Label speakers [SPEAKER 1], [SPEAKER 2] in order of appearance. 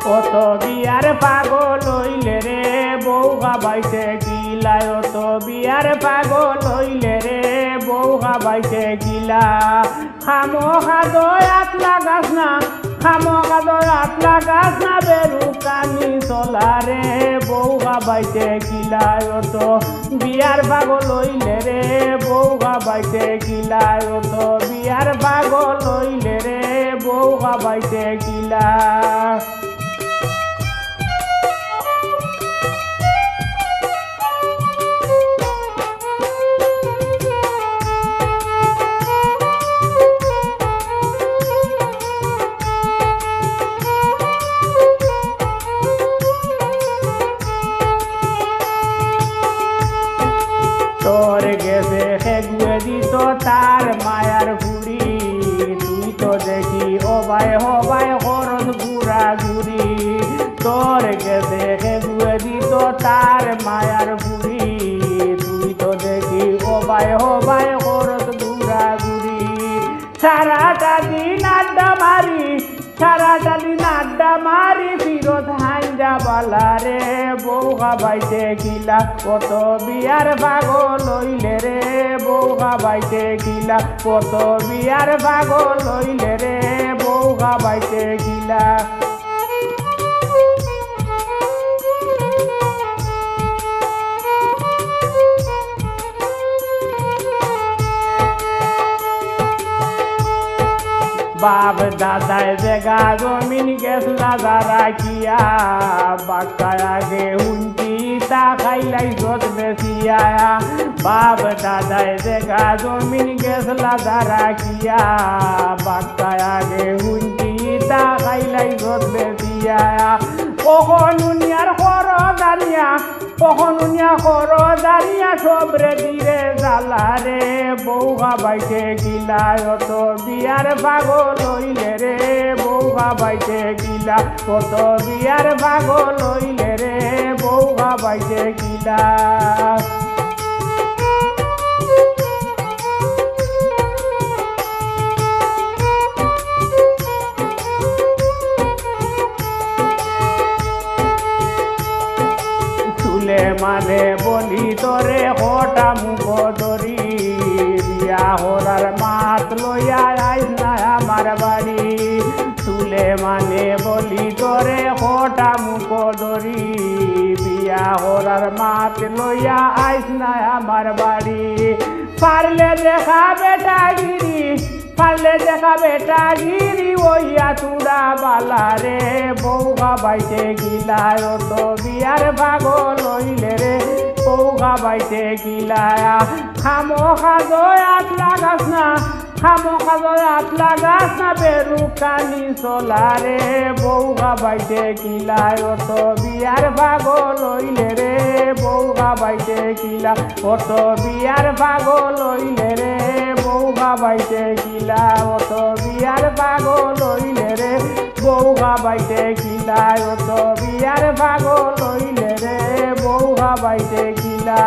[SPEAKER 1] অত বিয়ার পাগল হইলে রে বউ খাবাইতে গিলা অত বিয়ার পাগল হইলে রে বউ খাবাইতে গিলা খামো খাদয় আতলা গাছ না খামো খাদয় আতলা গাছ না বেরু কানি চলা রে বউ খাবাইতে গিলা অত বিয়ার পাগল হইলে রে বউ খাবাইতে গিলা অত বিয়ার পাগল হইলে রে বউ খাবাইতে গিলা তোর গেছে খেগুয়ে দিত তার মায়ার ঘুরি তুই তো দেখি হবাই হবাই খরচ ঘুরা ঘুরি তোর গেছে খেগুয়ে দিত তার মায়ার ঘুরি তুই তো দেখি হবাই হবাই খরচ ঘুরা ঘুরি সারাটা দিন আড্ডা মারি সারাটা দিন আড্ডা মারি ফিরত হাঞ্জা বালা রে বউ খাবাইতে গিলা কত বিয়ার পাগল হইলে রে বউ খাবাইতে গিলা কত বিয়ার পাগল হইলে রে বউ খাবাইতে গিলা বাপ দাদায় জায়গা জমিন গেছলা যারা কিয়া বাক্কায় আগে হুঞ্চি তা খাইলাই যত বেশিয়া বাপ দাদায় জায়গা জমিন গেছলা যারা কিয়া বাক্কায় আগে হুঞ্চি তা খাইলাই যত বেশিয়া কখন উনিয়ার খর দাঁড়িয়া কখন উনিয়া খর দাঁড়িয়া সবরে দিরে জ্বালা রে বউ খাবাইতে গিলা অত বিয়ার পাগল হইলে রে বউ খাবাইতে গিলা কত বিয়ার পাগল হইলে রে বউ খাবাইতে গিলা মানে বলি তোরে হটা মুখ ধরি বিয়া হরার মাত লইয়া আইস না আমার বাড়ি তুলে মানে বলি তোরে হটা মুখ ধরি বিয়া হরার মাত লইয়া আইস না আমার বাড়ি পারলে দেখা বেটা গিরি পারলে দেখা বেটা গিরি ওইয়া তুড়া বালা রে বউ খাবাইতে গিলা অত বিয়ার পাগল হইলে রে বউ খাবাইতে গিলা খামো খাদয় আতলা গাছ না খামো খাদয় আতলা গাছ না বেরু কানি চলা রে বউ খাবাইতে গিলা অত বিয়ার পাগল হইলে রে বউ খাবাইতে গিলা অত বিয়ার পাগল হইলে রে বউ খাবাইতে গিলা অত বিয়ার পাগল হইলে রে বউ খাবাইতে গিলা অত বিয়ার পাগল হইলে রে বউ খাবাইতে গিলা